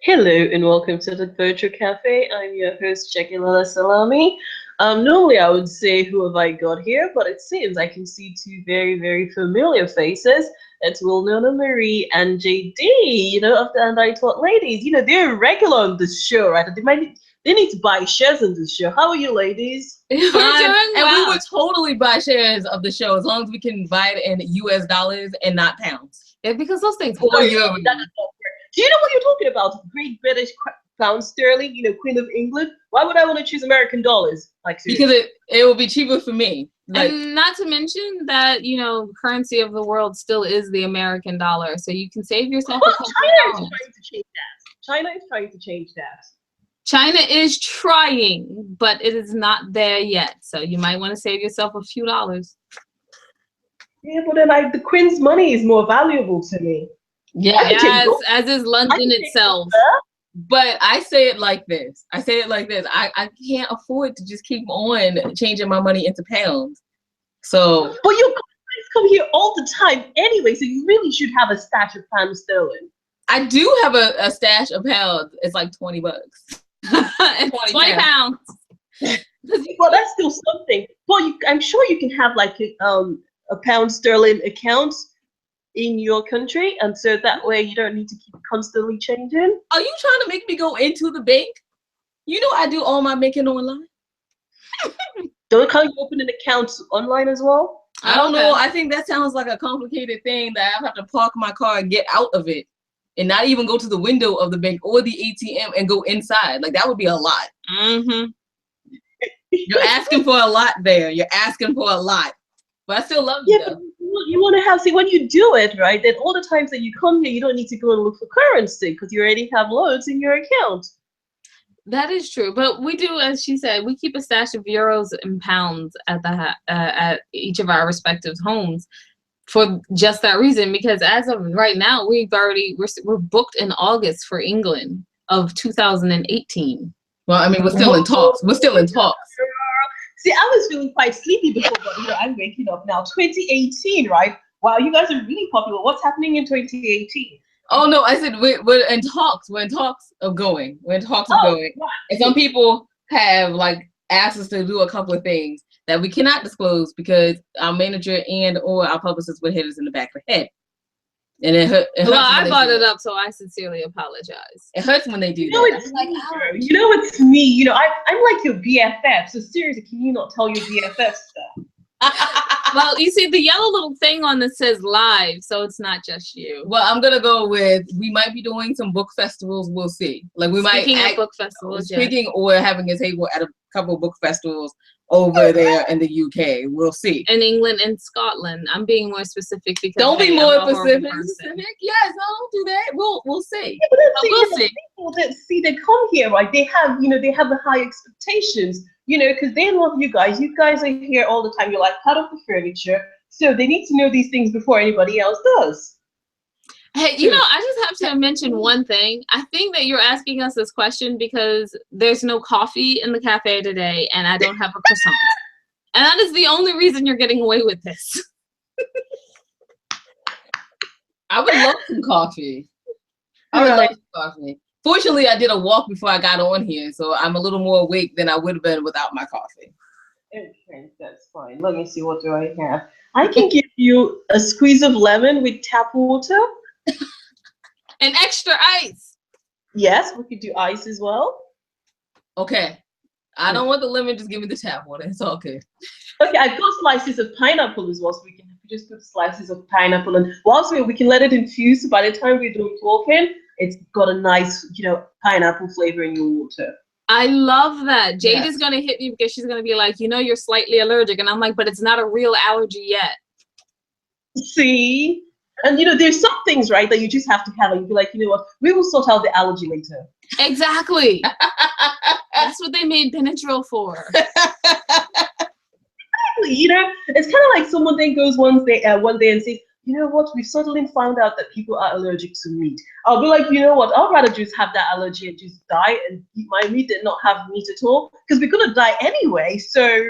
Hello and welcome to the Virtual Cafe. I'm your host, Segilola Salami. Normally I would say who have I got here, but it seems I can see two very familiar faces. It's Wilnona Marie and JD, of the And I Thought ladies. They're regular on this show, right? They need to buy shares in this show. How are you ladies? We're doing And we well. would totally buy shares of the show as long as we can buy it in US dollars and not pounds. Yeah, because those things. Or That euros. does not work. Do you know what you're talking about? Great British pound sterling, Queen of England. Why would I want to choose American dollars? Like seriously. Because it will be cheaper for me. Like, And not to mention that, currency of the world still is the American dollar. So you can save yourself Well, a couple China is dollars. trying to change that. China is trying to change that. China is trying, but it is not there yet. So you might want to save yourself a few dollars. Yeah, but then the Queen's money is more valuable to me. yeah. I can go- As is I London can take itself. But I say it like this. I can't afford to just keep on changing my money into pounds. So But your guys come here all the time anyway, so you really should have a stash of pound sterling. I do have a stash of pounds. It's like $20. It's 20 pounds. Well, that's still something. Well, I'm sure you can have like a pound sterling account in your country, and so that way you don't need to keep constantly changing. Are you trying to make me go into the bank? You know I do all my banking online. Can't you open an account online as well? I don't know. I think that sounds like a complicated thing that I have to park my car and get out of it and not even go to the window of the bank or the ATM and go inside. Like that would be a lot. Mm-hmm. You're asking for a lot there. You're asking for a lot. But I still love you Yeah, though. but you want to have, see, when you do it, right, then all the times that you come here, you don't need to go and look for currency because you already have loads in your account. That is true, but we do, as she said, we keep a stash of euros and pounds at each of our respective homes for just that reason. Because as of right now, we're booked in August for England of 2018. Well, I mean, we're still in talks. We're still in talks. See, I was feeling quite sleepy before, but I'm waking up now. 2018, right? Wow, you guys are really popular. What's happening in 2018? Oh no, I said we're in talks. We're in talks of going. We're in talks of going. Wow. And some people have like asked us to do a couple of things that we cannot disclose because our manager and or our publicist would hit us in the back of the head. And it hurts. Well, I brought it up, so I sincerely apologize. It hurts when they do You know, that. it's like, it's me. I'm like your BFF. So seriously, can you not tell your BFF stuff? Well, you see the yellow little thing on that says live, so it's not just you. Well, I'm gonna go with we might be doing some book festivals. We'll see. Like we Speaking might of book festivals, speaking or having a table at a couple of book festivals over there in the UK. We'll see. In England and Scotland. I'm being more specific because Don't be hey, more I'm a horrible specific. person. Yes, no, don't do that. We'll see. Yeah, but then We'll see, see. people that they come here, right? They have the high expectations, because they love you guys. You guys are here all the time. You're like part of the furniture, so they need to know these things before anybody else does. Hey, I just have to mention one thing. I think that you're asking us this question because there's no coffee in the cafe today, and I don't have a croissant. And that is the only reason you're getting away with this. I would love some coffee. I would love some coffee. Fortunately, I did a walk before I got on here, so I'm a little more awake than I would have been without my coffee. Okay, that's fine. Let me see, what do I have? I can give you a squeeze of lemon with tap water. And extra ice. Yes, we could do ice as well. Okay. I don't want the lemon, just give me the tap water. It's all good. Okay, I've got slices of pineapple as well, so we can just put slices of pineapple, and whilst we can let it infuse. So by the time we're doing talking, it's got a nice, pineapple flavor in your water. I love that. Jade Yes. is going to hit me because she's going to be like, you're slightly allergic. And I'm like, but it's not a real allergy yet. See? And, there's some things, right, that you just have to have, and you be like, you know what, we will sort out the allergy later. Exactly. That's what they made Benadryl for. It's kind of like someone then goes one day and says, you know what, we've suddenly found out that people are allergic to meat. I'll be like, you know what, I'd rather just have that allergy and just die and eat my meat and not have meat at all, because we're going to die anyway, so,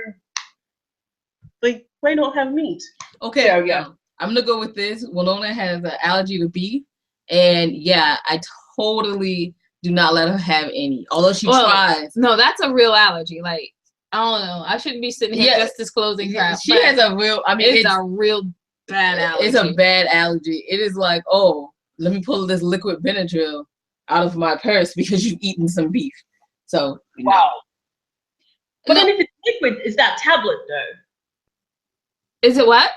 like, why not have meat? Okay, There we go. I'm going to go with this. Winona has an allergy to beef, and yeah, I totally Do not let her have any. Although she tries. No, that's a real allergy. Like, I don't know. I shouldn't be sitting here just disclosing crap. She has a real, I mean, it's a real bad allergy. It's a bad allergy. It is like, oh, let me pull this liquid Benadryl out of my purse because you've eaten some beef. So, wow. But then if it's liquid, is that tablet though? Is it what?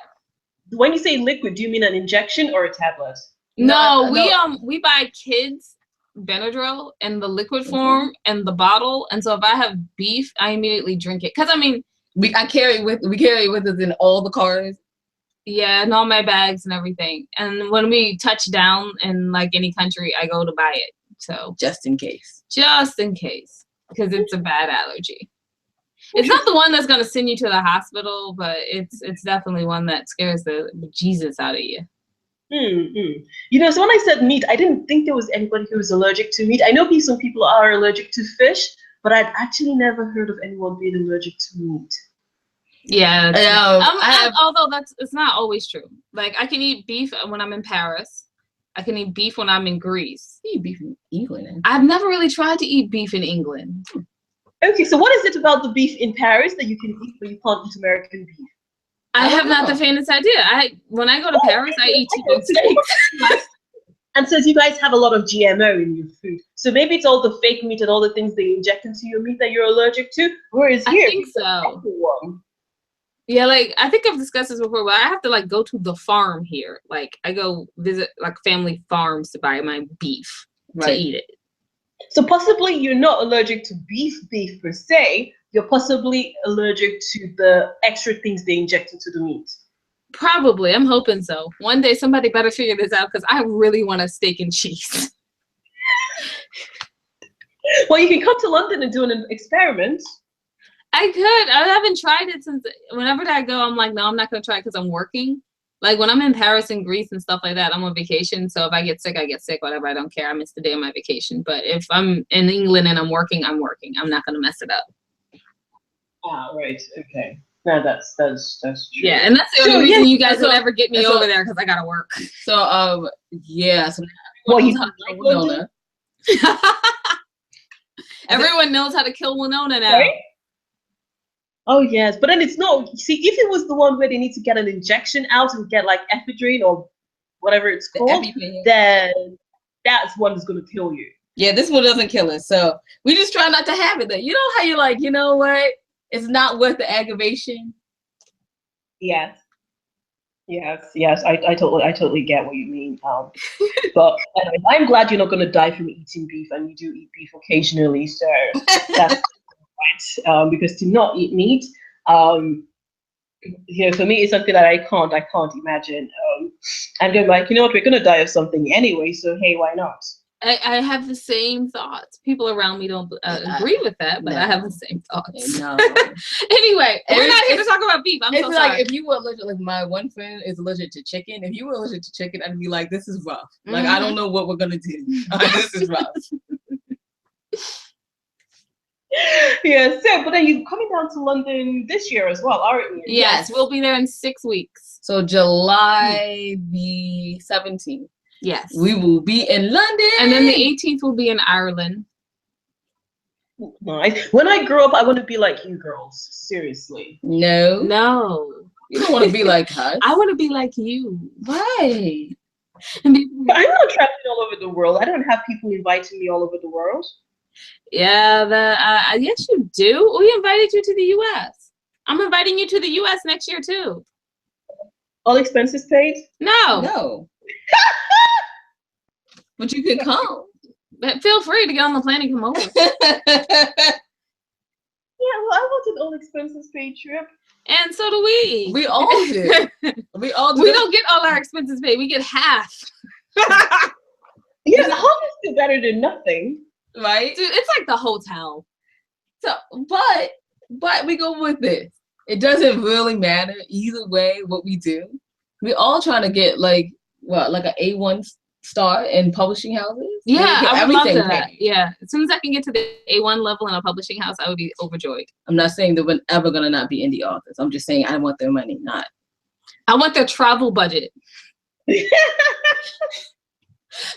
When you say liquid, do you mean an injection or a tablet? No, we buy kids Benadryl in the liquid form and the bottle, and so if I have beef, I immediately drink it. Cause I mean, we carry it with us in all the cars. Yeah, and all my bags and everything. And when we touch down in like any country, I go to buy it. So just in case, because it's a bad allergy. It's not the one that's gonna send you to the hospital, but it's definitely one that scares the Jesus out of you. You know, so when I said meat, I didn't think there was anybody who was allergic to meat. I know some people are allergic to fish, but I'd actually never heard of anyone being allergic to meat. Yeah, although it's not always true. Like I can eat beef when I'm in Paris. I can eat beef when I'm in Greece. You eat beef in England? I've never really tried to eat beef in England. Okay, so what is it about the beef in Paris that you can eat but you can't eat American beef? I have not the faintest idea. When I go to Paris, I eat T-bone steaks. And since you guys have a lot of GMO in your food, so maybe it's all the fake meat and all the things they inject into your meat that you're allergic to. Whereas here, I think so. Yeah, like I think I've discussed this before, but I have to like go to the farm here. Like I go visit like family farms to buy my beef to eat it. So possibly you're not allergic to beef per se. You're possibly allergic to the extra things they inject into the meat. Probably. I'm hoping so. One day somebody better figure this out because I really want a steak and cheese. Well, you can come to London and do an experiment. I could. I haven't tried it since whenever I go, I'm like, no, I'm not going to try it because I'm working. Like when I'm in Paris and Greece and stuff like that, I'm on vacation. So if I get sick, I get sick, whatever. I don't care. I miss the day of my vacation. But if I'm in England and I'm working, I'm working. I'm not going to mess it up. Ah, right. Okay. No, that's true. Yeah, and that's the only reason you guys will ever get me over there because I got to work. So, yeah. So well, you like Winona. Everyone knows how to kill Winona now. Right? Oh yes, but then it's not. See, if it was the one where they need to get an injection out and get like ephedrine or whatever it's called, then that's one that's gonna kill you. Yeah, this one doesn't kill us, so we just try not to have it. Then you know how you're like, you know what? It's not worth the aggravation. Yes. I totally get what you mean. But anyway, I'm glad you're not gonna die from eating beef, and you do eat beef occasionally, so that's. Right, because to not eat meat, you know, for me, it's something that I can't imagine. I'm going like, you know what, we're gonna die of something anyway, so hey, why not? I have the same thoughts. People around me don't agree with that, but I have the same thoughts. No. Anyway, we're not here to talk about beef. I'm so sorry. Like if you were allergic, like my one friend is allergic to chicken. If you were allergic to chicken, I'd be like, this is rough. Like I don't know what we're gonna do. This is rough. Yeah, so but then you're coming down to London this year as well, aren't you? Yes, we'll be there in 6 weeks. So July the 17th. Yes. We will be in London. And then the 18th will be in Ireland. Nice. When I grow up, I want to be like you girls. Seriously. No. You don't want to be like us. I want to be like you. Why? I'm not traveling all over the world. I don't have people inviting me all over the world. Yeah, yes you do. We invited you to the U.S. I'm inviting you to the U.S. next year too. All expenses paid? No. But you can come. But feel free to get on the plane and come over. Yeah, well, I want an all expenses paid trip. And so do we. We all do. We don't get all our expenses paid. We get half. Yeah, half is still better than nothing. Right? Dude, it's like the hotel. So, but we go with this. It doesn't really matter either way what we do. We all trying to get like an A1 star in publishing houses. Yeah, I would love that. Yeah, as soon as I can get to the A1 level in a publishing house, I would be overjoyed. I'm not saying that we're ever gonna not be indie authors. I'm just saying I want their money, not. I want their travel budget.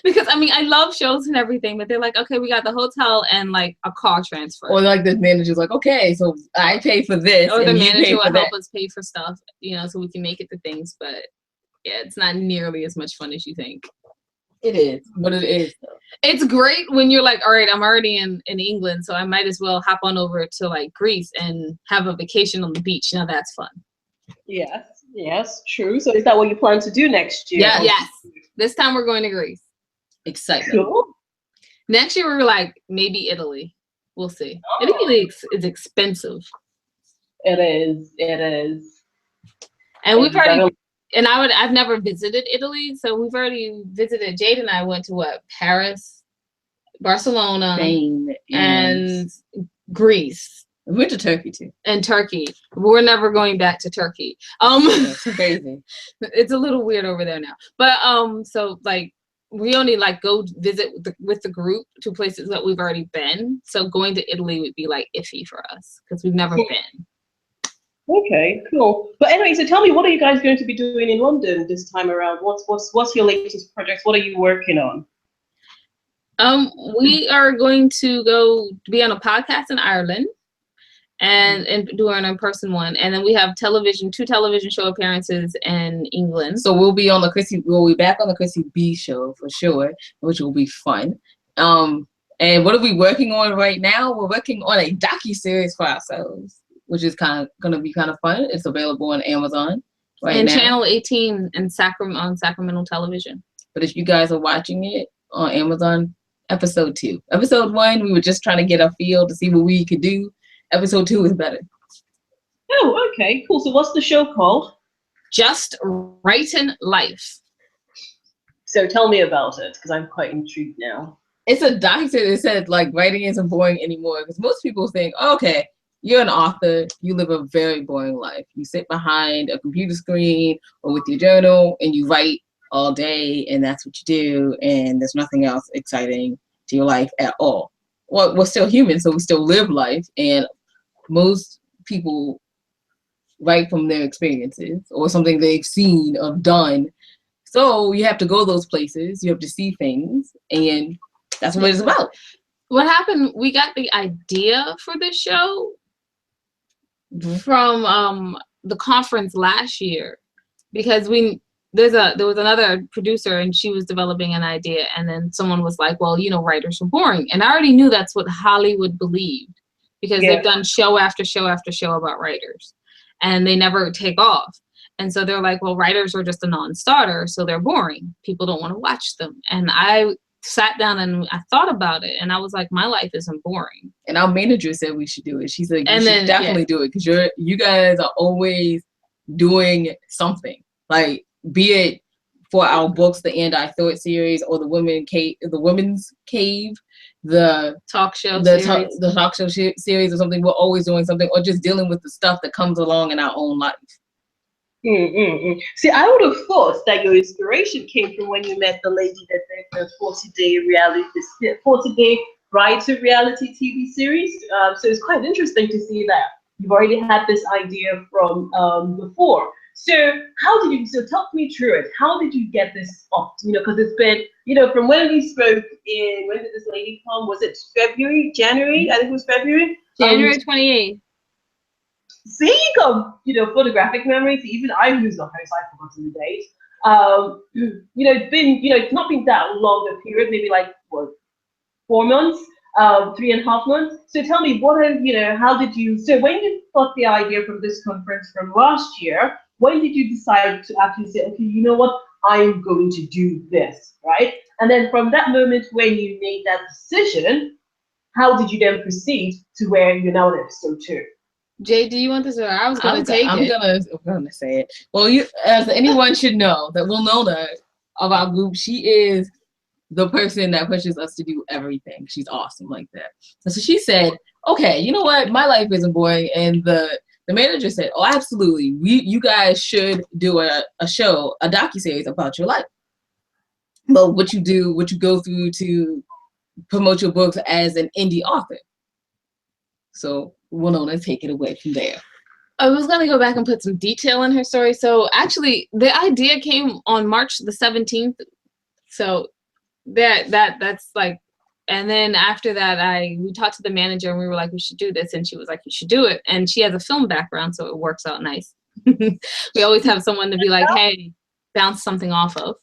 Because I mean, I love shows and everything, but they're like, okay, we got the hotel and like a car transfer. Or like the manager's like, okay, so I pay for this, or the and you manager pay will for help that. us pay for stuff, you know, so we can make it to things. But yeah, it's not nearly as much fun as you think. It is, but it is. It's great when you're like, all right, I'm already in England, so I might as well hop on over to like Greece and have a vacation on the beach. Now that's fun. Yes, true. So is that what you plan to do next year? Yeah. Yes. This time we're going to Greece. Excitement. Cool. Next year we're like maybe Italy. We'll see. Italy is expensive. It is. And we've already, and I've never visited Italy, so we've already visited. Jade and I went to what? Paris, Barcelona, Spain, and Greece. We went to Turkey too. And Turkey. We're never going back to Turkey. It's crazy. It's a little weird over there now. But so like we only like go visit with the group to places that we've already been. So going to Italy would be like iffy for us because we've never been. Okay, cool. But anyway, so tell me, what are you guys going to be doing in London this time around? What's your latest projects? What are you working on? We are going to go be on a podcast in Ireland and do an in-person one. And then we have two television show appearances in England. So we'll be back on the Chrissy B show for sure, which will be fun. And what are we working on right now? We're working on a docu-series for ourselves, which is going to be kind of fun. It's available on Amazon right now. Channel 18 on Sacramento Television. But if you guys are watching it on Amazon, episode 2. Episode 1, we were just trying to get a feel to see what we could do. Episode 2 is better. Oh, okay, cool. So what's the show called? Just Writing Life. So tell me about it, because I'm quite intrigued now. It's a documentary that said like writing isn't boring anymore, because most people think, okay, you're an author, you live a very boring life. You sit behind a computer screen or with your journal and you write all day, and that's what you do, and there's nothing else exciting to your life at all. Well, we're still human, so we still live life, and most people write from their experiences or something they've seen or done. So you have to go those places, you have to see things, and that's what it's about. What happened, we got the idea for this show from the conference last year, because there was another producer and she was developing an idea, and then someone was like, well, you know, writers are boring. And I already knew that's what Hollywood believed, because they've done show after show after show about writers and they never take off. And so they're like, well, writers are just a non-starter, so they're boring. People don't want to watch them. And I sat down and I thought about it, and I was like, my life isn't boring. And our manager said we should do it. She said, you should definitely do it, because you guys are always doing something. Like, be it for our books, the And I Thought series, or the Women's Cave, the talk show series or something. We're always doing something, or just dealing with the stuff that comes along in our own life. See, I would have thought that your inspiration came from when you met the lady that did the 40-day Bride to Reality TV series. So it's quite interesting to see that you've already had this idea from before. So talk me through it. How did you get this off? You know, because it's been, you know, from when we spoke when did this lady come? Was it January? I think it was February. January 28th. See, you got, you know, photographic memories. Even I've used the host, I've forgotten the date. You know, it's been, you know, it's not been that long a period, maybe like, what, 4 months, 3.5 months. So tell me, so when you got the idea from this conference from last year, when did you decide to actually say, okay, you know what, I'm going to do this, right? And then from that moment when you made that decision, how did you then proceed to where you're now in episode 2? Jay, do you want this, or I was going to take it? I'm gonna say it. Well, as anyone should know that will know that of our group, she is the person that pushes us to do everything. She's awesome like that. And so she said, okay, you know what? My life isn't boring. And the manager said, oh, absolutely. You guys should do a show, a docuseries about your life. But what you go through to promote your books as an indie author. So Winona, take it away from there. I was going to go back and put some detail in her story. So actually, the idea came on March the 17th. So that's like, and then after that, we talked to the manager and we were like, we should do this, and she was like, you should do it. And she has a film background, so it works out nice. We always have someone to be like, hey, bounce something off of.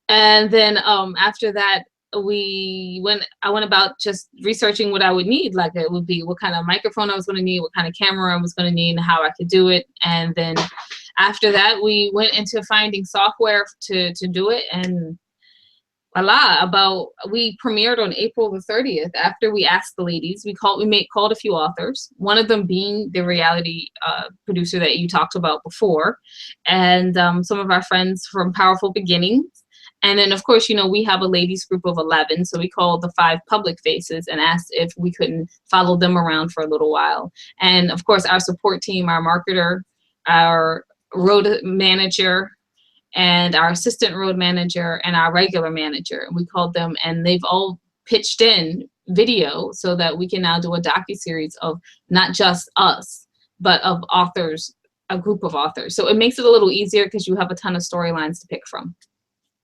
And then after that, I went about just researching what I would need. Like it would be what kind of microphone I was going to need, what kind of camera I was going to need, and how I could do it. And then after that, we went into finding software to do it. And voila, we premiered on April the 30th. After we asked the ladies, we called a few authors, one of them being the reality producer that you talked about before, and some of our friends from Powerful Beginnings. And then, of course, we have a ladies group of 11. So we called the 5 public faces and asked if we couldn't follow them around for a little while. And of course, our support team, our marketer, our road manager, and our assistant road manager, and our regular manager. And we called them, and they've all pitched in video so that we can now do a docuseries of not just us, but of authors, a group of authors. So it makes it a little easier because you have a ton of storylines to pick from.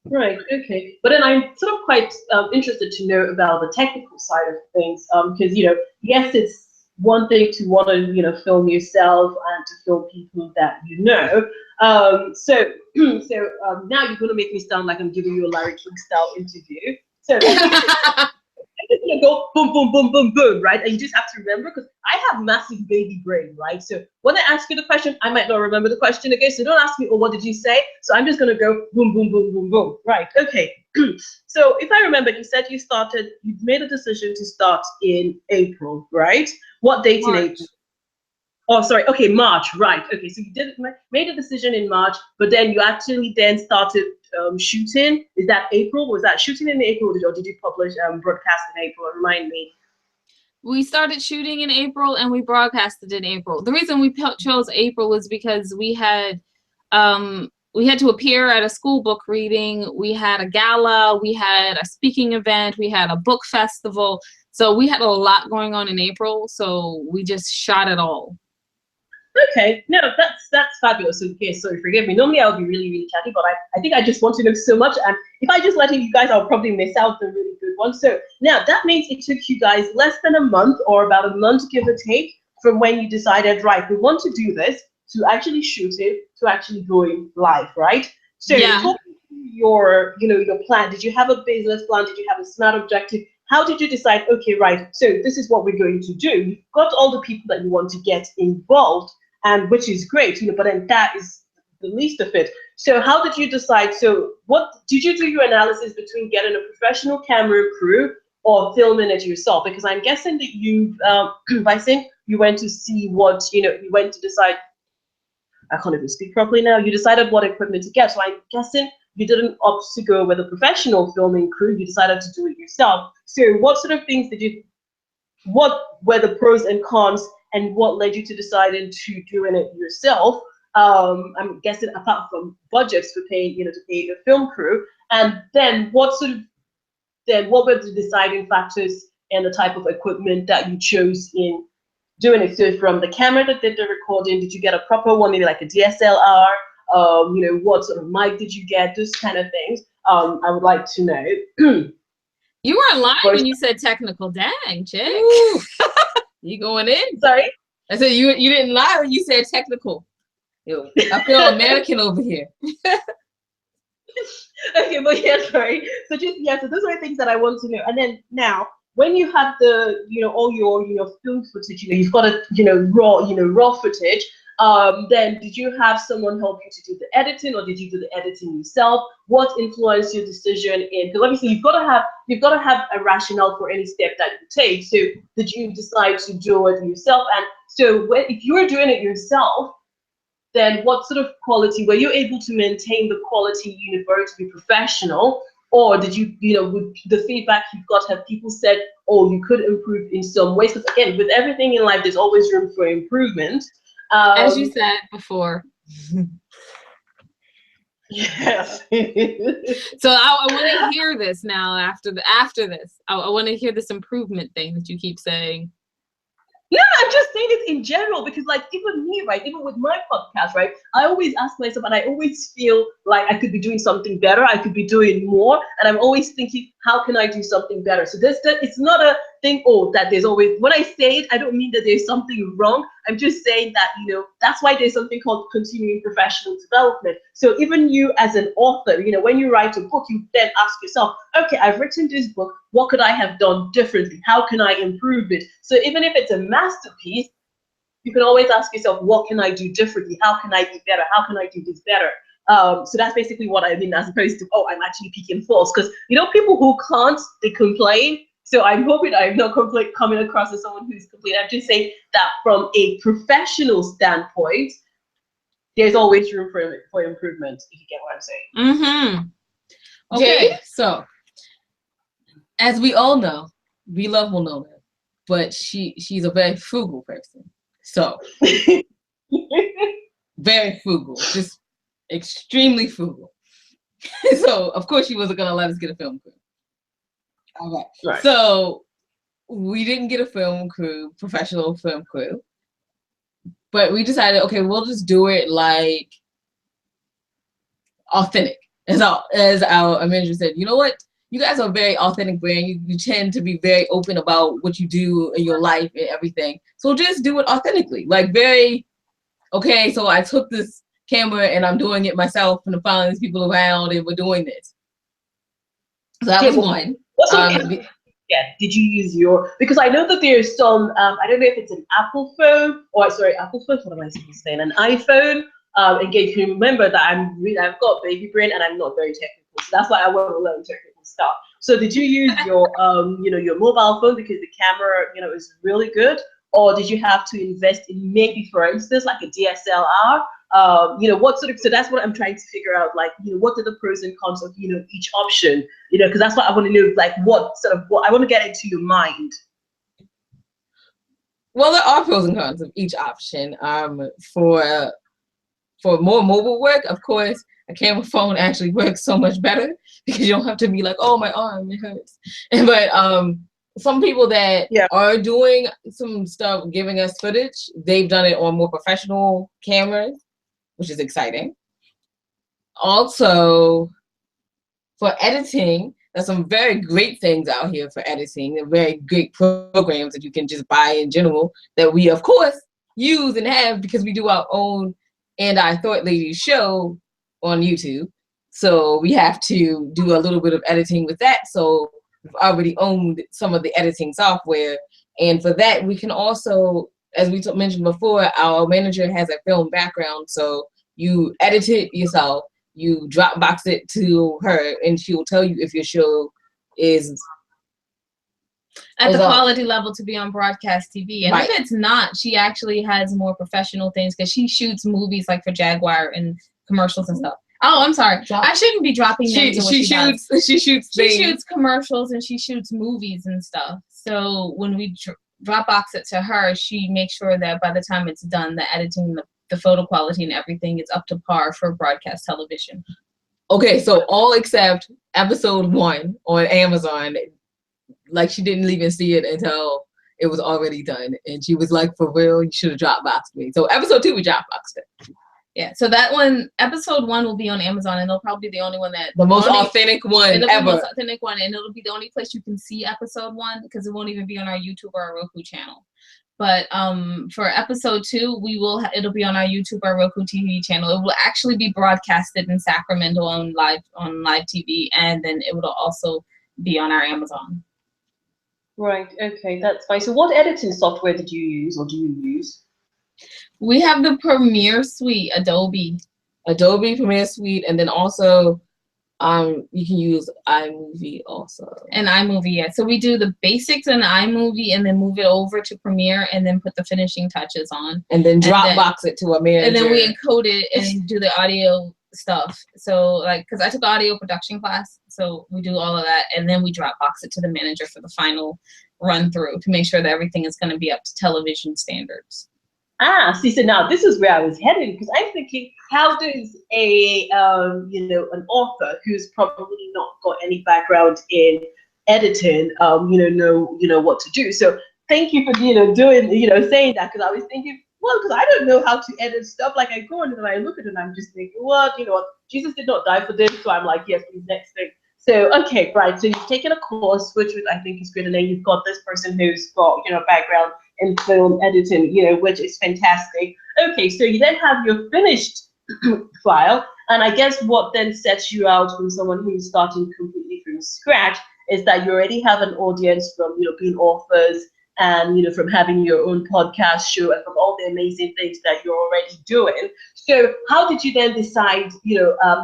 Right, okay. But then I'm sort of quite interested to know about the technical side of things, because, yes, it's one thing to want to, film yourself and to film people that you know. So now you're going to make me sound like I'm giving you a Larry King style interview. So I'm just gonna go boom, boom, boom, boom, boom, right? And you just have to remember, because I have massive baby brain, right? So when I ask you the question, I might not remember the question again. So don't ask me, oh, what did you say? So I'm just gonna go boom, boom, boom, boom, boom. Right, okay. So if I remember, you said you made a decision to start in April, right? What date March. in April? Oh, sorry. Okay, March. Right. Okay, so you made a decision in March, but then you actually then started shooting. Is that April? Was that shooting in April, or did you publish broadcast in April? Remind me. We started shooting in April and we broadcasted in April. The reason we chose April was because we had to appear at a school book reading. We had a gala. We had a speaking event. We had a book festival. So we had a lot going on in April. So we just shot it all. Okay, no, that's fabulous. Okay, so forgive me. Normally I would be really, really chatty, but I think I just want to know so much, and if I just let you guys, I'll probably miss out the really good one. So now that means it took you guys less than a month, or about a month, give or take, from when you decided, right, we want to do this, to actually shoot it, to actually going live, right? So yeah. Talk me through your plan. Did you have a business plan? Did you have a smart objective? How did you decide, okay, right, so this is what we're going to do? You've got all the people that you want to get involved, and which is great, but then that is the least of it. So how did you decide? So what did you do your analysis between getting a professional camera crew or filming it yourself? Because I'm guessing that you, by saying you went to see what, you went to decide, I can't even speak properly now, you decided what equipment to get. So I'm guessing you didn't opt to go with a professional filming crew, you decided to do it yourself. So what sort of things what were the pros and cons, and what led you to deciding to doing it yourself? I'm guessing apart from budgets for paying, to pay the film crew, and then what were the deciding factors and the type of equipment that you chose in doing it? So from the camera that did the recording, did you get a proper one, maybe like a DSLR? What sort of mic did you get? Those kind of things. I would like to know. You weren't lying when you said technical. Dang, chick. You going in? Sorry? I said you didn't lie when you said technical. Yo, I feel a mannequin over here. Okay, but yeah, sorry. So so those are things that I want to know. And then now, when you have the, all your, film footage, you've got a, raw footage. Then did you have someone help you to do the editing, or did you do the editing yourself? What influenced your decision in? Because obviously you've got to have a rationale for any step that you take. So did you decide to do it yourself? And so if you were doing it yourself, then what sort of quality were you able to maintain the quality for it to be professional? Or did you, with the feedback you've got, have people said, oh, you could improve in some ways? Because again, with everything in life, there's always room for improvement. As you said before. Yes. So I want to hear this now. After this, I want to hear this improvement thing that you keep saying. No, I'm just saying it in general because, like, even me, right, even with my podcast, right, I always ask myself, and I always feel like I could be doing something better, I could be doing more, and I'm always thinking, how can I do something better? So it's not a thing, oh, that there's always, when I say it, I don't mean that there's something wrong. I'm just saying that, you know, that's why there's something called continuing professional development. So even you as an author, you know, when you write a book, you then ask yourself, okay, I've written this book, what could I have done differently? How can I improve it? So even if it's a masterpiece, you can always ask yourself, what can I do differently? How can I be better? How can I do this better? So that's basically what I mean, as opposed to, oh, I'm actually picking faults. Because, you know, people who can't, they complain. So I'm hoping I'm not coming across as someone who's complaining. I'm just saying that from a professional standpoint, there's always room for improvement, if you get what I'm saying. Mm-hmm. Okay. Jay, so as we all know, we love Winona, but she's a very frugal person. So very frugal, just extremely frugal. So of course she wasn't gonna let us get a film crew. All right. Right. So we didn't get a film crew, professional film crew, but we decided, okay, we'll just do it like authentic. As our manager said, you know what? You guys are a very authentic brand. You tend to be very open about what you do in your life and everything. So just do it authentically. Like very, okay, so I took this camera and I'm doing it myself and I'm following these people around and we're doing this. So that was one. Did you use your, because I know that there's some, I don't know if it's an Apple phone, or sorry, Apple phone, what am I supposed to say, an iPhone. Again, you can remember that I've got baby brain and I'm not very technical. So that's why I want to learn technical stuff. So did you use your, you know, your mobile phone because the camera, you know, is really good? Or did you have to invest in maybe, for instance, like a DSLR? You know, what sort of, so that's what I'm trying to figure out, like, you know, what are the pros and cons of, you know, each option, you know, because that's what I want to know, like, what I want to get into your mind. Well, there are pros and cons of each option. For more mobile work, of course, a camera phone actually works so much better because you don't have to be like, oh, my arm, it hurts. But some people that are doing some stuff, giving us footage, they've done it on more professional cameras, which is exciting. Also, for editing, there's some very great things out here for editing, and very great programs that you can just buy in general that we, of course, use and have because we do our own And I Thought Ladies show on YouTube. So we have to do a little bit of editing with that. So we've already owned some of the editing software. And for that, we can also, as we mentioned before, our manager has a film background. So you edit it yourself, you Dropbox it to her, and she will tell you if your show is at the quality level to be on broadcast TV. And right. If it's not, she actually has more professional things because she shoots movies like for Jaguar and commercials and stuff. Oh, I'm sorry. I shouldn't be dropping names of what she shoots. She shoots commercials and she shoots movies and stuff. So when we Dropbox it to her, she makes sure that by the time it's done, the editing, the photo quality and everything is up to par for broadcast television. Okay, so all except episode 1 on Amazon, like she didn't even see it until it was already done. And she was like, for real, you should have Dropboxed me. So episode 2, we Dropboxed it. Yeah, so that one, episode 1 will be on Amazon, and it'll probably be the only one the most authentic one ever. The most authentic one, and it'll be the only place you can see episode 1 because it won't even be on our YouTube or our Roku channel. But for episode 2, it'll be on our YouTube or Roku TV channel. It will actually be broadcasted in Sacramento on live TV, and then it will also be on our Amazon. Right. Okay, that's fine. So, what editing software did you use, or do you use? We have the Premiere Suite, Adobe Premiere Suite, and then also you can use iMovie also. And iMovie, yeah. So we do the basics in iMovie and then move it over to Premiere and then put the finishing touches on. And then Dropbox it to a manager. And then we encode it and do the audio stuff. So like, because I took audio production class, so we do all of that, and then we Dropbox it to the manager for the final run through to make sure that everything is going to be up to television standards. See, so now this is where I was heading, because I'm thinking, how does an author who's probably not got any background in editing, know what to do? So thank you for doing saying that, because I was thinking, well, because I don't know how to edit stuff. Like I go on and I look at it and I'm just thinking, what, what? Jesus did not die for this, so I'm like, yes, please, next thing. So okay, right. So you've taken a course, which I think is good, and then you've got this person who's got background in film editing, which is fantastic. Okay, so you then have your finished file, and I guess what then sets you out from someone who's starting completely from scratch is that you already have an audience from being authors, and from having your own podcast show, and from all the amazing things that you're already doing. So how did you then decide,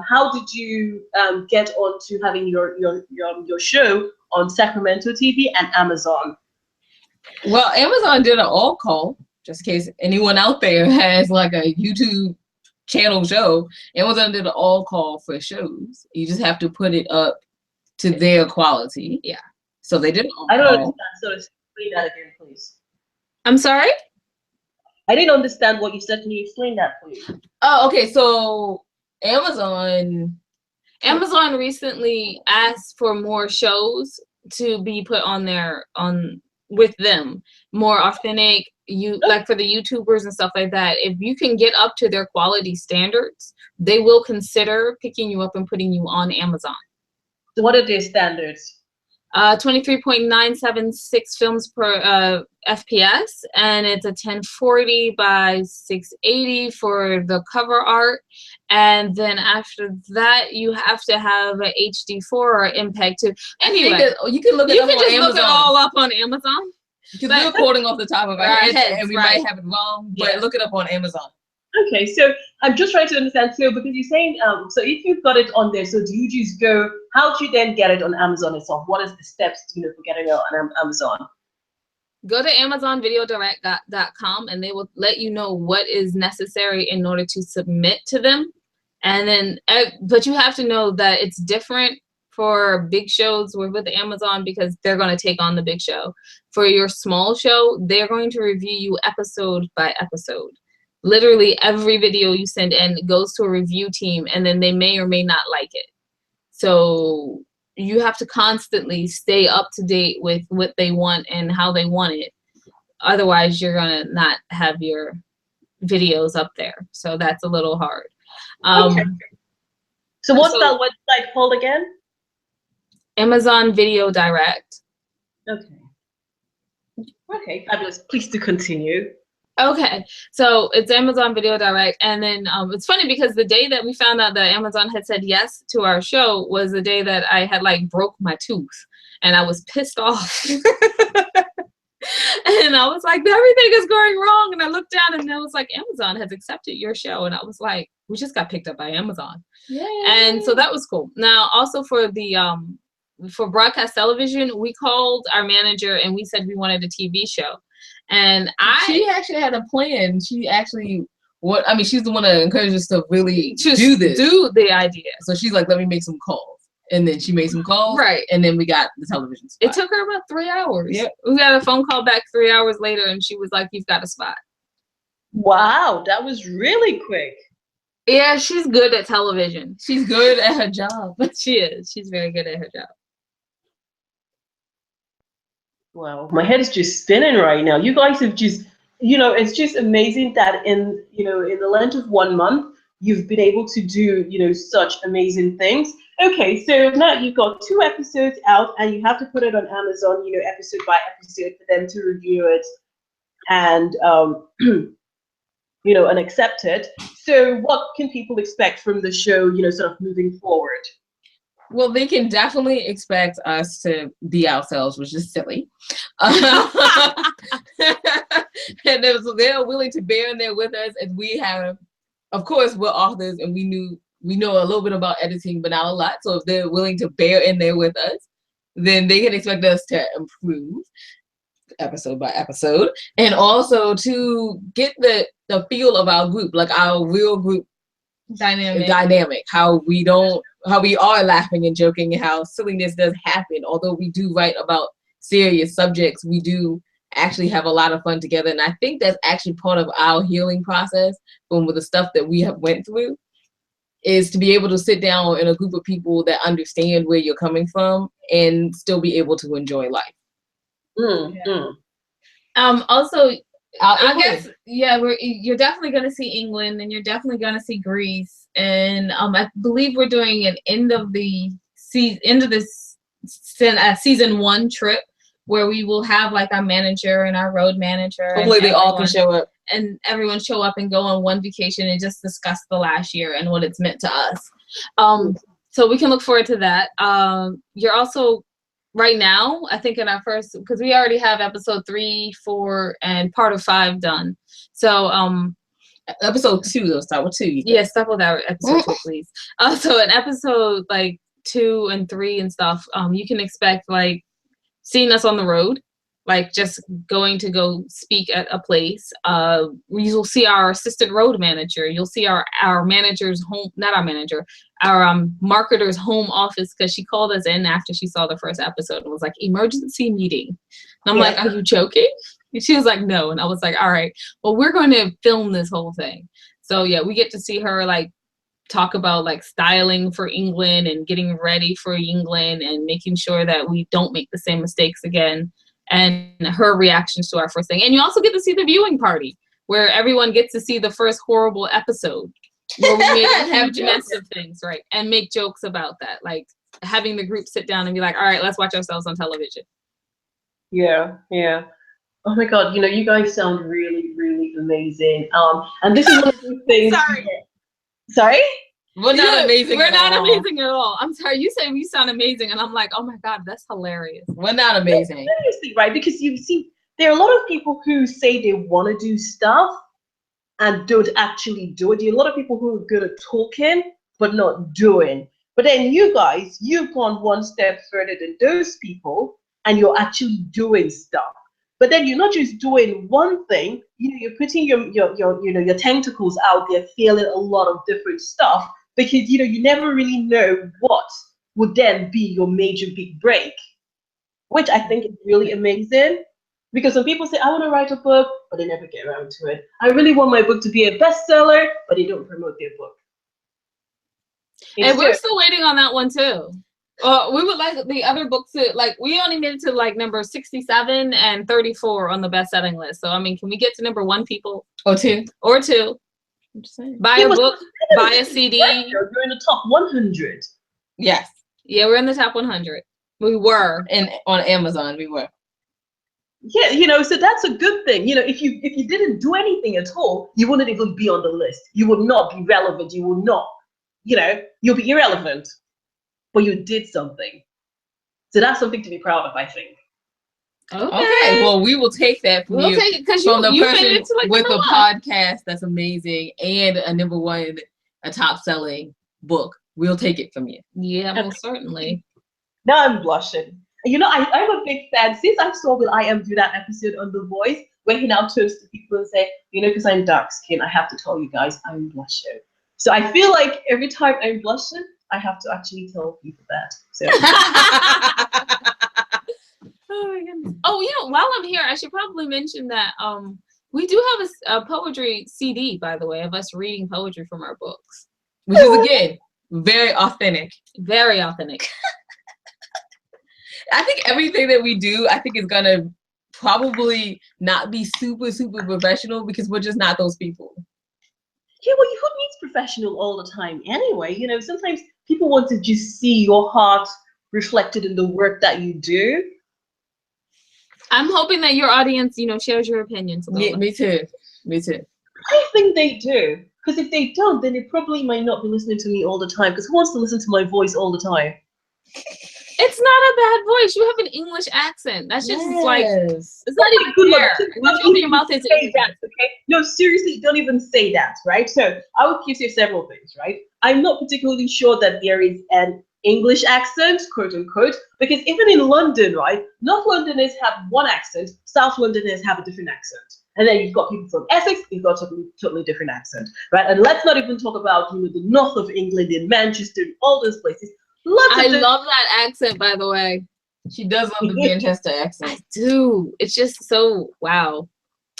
how did you get on to having your show on Sacramento TV and Amazon? Well, Amazon did an all call, just in case anyone out there has like a YouTube channel show. Amazon did an all call for shows. You just have to put it up to their quality. Yeah. So they did an all I don't call. understand. So explain that again, please. I'm sorry? I didn't understand what you said. Can you explain that, please? Oh, okay. So Amazon recently asked for more shows to be put on with them, more authentic, like for the YouTubers and stuff like that. If you can get up to their quality standards, they will consider picking you up and putting you on Amazon. So what are their standards? 23.976 films per FPS, and it's a 1040 by 680 for the cover art. And then after that, you have to have an HD4 or MPEG 2. Anyway, you can look it up on Amazon. Look it all up on Amazon. Because we're quoting off the top of our heads, and we might have it wrong, but look it up on Amazon. Okay, so I'm just trying to understand, so because you're saying, so if you've got it on there, so do you just go, how do you then get it on Amazon itself? What is the steps, for getting it on Amazon? Go to AmazonVideoDirect.com and they will let you know what is necessary in order to submit to them. And then, but you have to know that it's different for big shows with Amazon, because they're going to take on the big show. For your small show, they're going to review you episode by episode. Literally every video you send in goes to a review team, and then they may or may not like it. So you have to constantly stay up to date with what they want and how they want it. Otherwise, you're going to not have your videos up there. So that's a little hard. Okay. So what's that website called again? Amazon Video Direct. Okay. Okay, fabulous. Please do continue. Okay, so it's Amazon Video Direct, and then it's funny because the day that we found out that Amazon had said yes to our show was the day that I had broke my tooth, and I was pissed off. And I was like, everything is going wrong. And I looked down and it was like, Amazon has accepted your show. And I was like, we just got picked up by Amazon. Yay. And so that was cool. Now, also for the for broadcast television, we called our manager and we said we wanted a TV show. And she actually had a plan. She actually, she's the one that encouraged us to really do this. Do the idea. So she's like, let me make some calls. And then she made some calls. Right. And then we got the television spot. It took her about 3 hours. Yep. We got a phone call back 3 hours later and she was like, you've got a spot. Wow, that was really quick. Yeah, she's good at television. She's good at her job. She is. She's very good at her job. Wow, my head is just spinning right now. You guys have just, it's just amazing that in the length of 1 month, you've been able to do, such amazing things. Okay, so now you've got 2 episodes out and you have to put it on Amazon, episode by episode for them to review it and, and accept it. So what can people expect from the show, sort of moving forward? Well, they can definitely expect us to be ourselves, which is silly. And they're willing to bear in there with us, and we have, of course, we're authors and we know a little bit about editing, but not a lot. So if they're willing to bear in there with us, then they can expect us to improve episode by episode, and also to get the feel of our group, like our real group dynamic, how we are laughing and joking, and how silliness does happen. Although we do write about serious subjects, we do actually have a lot of fun together. And I think that's actually part of our healing process with the stuff that we have went through, is to be able to sit down in a group of people that understand where you're coming from and still be able to enjoy life. Mm-hmm. Also, I Italy. guess you're definitely gonna see England, and you're definitely gonna see Greece, and I believe we're doing an end of this season 1 trip where we will have like our manager and our road manager. Hopefully and they all can show up. And everyone show up and go on one vacation and just discuss the last year and what it's meant to us. So we can look forward to that. You're also right now, I think in our first, because we already have episode 3, 4, and part of 5 done. So episode 2, though, start with 2. Yeah, start with that episode 2, please. So in episode like 2 and 3 and stuff, you can expect like seeing us on the road, like just going to go speak at a place. You'll see our assistant road manager. You'll see our manager's home, not our manager, our marketer's home office, because she called us in after she saw the first episode and was like, emergency meeting. And I'm like, are you joking? And she was like, no. And I was like, all right, well, we're going to film this whole thing. So yeah, we get to see her like talk about like styling for England and getting ready for England and making sure that we don't make the same mistakes again, and her reactions to our first thing. And you also get to see the viewing party where everyone gets to see the first horrible episode where we made a huge mess of things, right? And make jokes about that, like having the group sit down and be like, all right, let's watch ourselves on television. Yeah. Oh my God, you guys sound really, really amazing. And this is one of those things. Sorry? We're not amazing. We're not amazing at all. I'm sorry. You say we sound amazing, and I'm like, oh my God, that's hilarious. We're not amazing. Seriously, right? Because you see, there are a lot of people who say they want to do stuff and don't actually do it. There are a lot of people who are good at talking but not doing. But then you guys, you've gone one step further than those people, and you're actually doing stuff. But then you're not just doing one thing. You're putting your tentacles out there, feeling a lot of different stuff, because you never really know what would then be your major big break, which I think is really amazing. Because some people say, I want to write a book, but they never get around to it. I really want my book to be a bestseller, but they don't promote their book. And we're still waiting on that one too. We would like the other books to, like, we only made it to like number 67 and 34 on the best-selling list. So I mean, can we get to number 1, people? Or 2. Or 2. I'm just saying. Buy a book, buy a CD. You're in the top 100. Yes. Yeah, we're in the top 100. We were. And on Amazon, we were. Yeah, so that's a good thing. If you didn't do anything at all, you wouldn't even be on the list. You would not be relevant. You would not, you'll be irrelevant. But you did something. So that's something to be proud of, I think. Okay. Well, we will take that from you. Take it because from the you person made it to like with a 1. podcast that's amazing and a number 1, a top-selling book. We'll take it from you. Yeah, most certainly. Now I'm blushing. I'm a big fan. Since I saw Will I Am do that episode on The Voice, where he now turns to people and say, because I'm dark skinned, I have to tell you guys I'm blushing. So I feel like every time I'm blushing, I have to actually tell people that. So. Oh my goodness. Oh, while I'm here, I should probably mention that we do have a poetry CD, by the way, of us reading poetry from our books, which is again very authentic. Very authentic. I think everything that we do, I think is gonna probably not be super, super professional because we're just not those people. Yeah, well, who needs professional all the time anyway? Sometimes people want to just see your heart reflected in the work that you do. I'm hoping that your audience, shares your opinions. Yeah, me too. I think they do. Because if they don't, then they probably might not be listening to me all the time. Because who wants to listen to my voice all the time? It's not a bad voice. You have an English accent. That's just like, it's not even good. What you your mouth is that, okay? No, seriously, don't even say that, right? So I would give you several things, right? I'm not particularly sure that there is an English accent, quote unquote, because even in London, right, North Londoners have one accent, South Londoners have a different accent. And then you've got people from Essex, you've got a totally different accent, right? And let's not even talk about, the north of England in Manchester, all those places. I love that accent, by the way. She does love the Manchester accent. I do. It's just so, wow.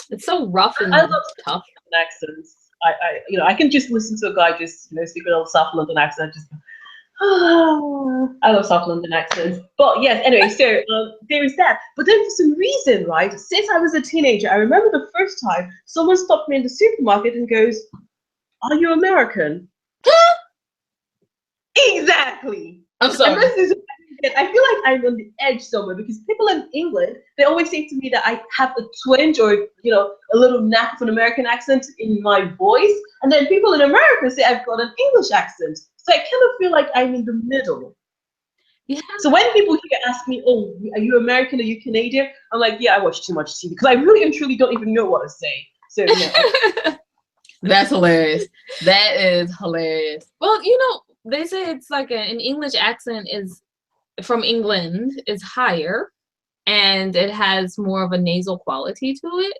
It's so rough and I love tough. Accents. I can just listen to a guy just, speaking a South London accent, just I love South London accents. But yes, anyway, so there is that. But then for some reason, right, since I was a teenager, I remember the first time someone stopped me in the supermarket and goes, "Are you American?" Exactly. I'm And sorry. this is, I feel like I'm on the edge somewhere because people in England, they always say to me that I have a twinge or, a little knack of an American accent in my voice. And then people in America say I've got an English accent. So I kind of feel like I'm in the middle. Yeah. So when people here ask me, "Oh, are you American? Are you Canadian?" I'm like, "Yeah, I watch too much TV," because I really and truly don't even know what to say. So That's hilarious. That is hilarious. Well, they say it's like an English accent is from England is higher and it has more of a nasal quality to it.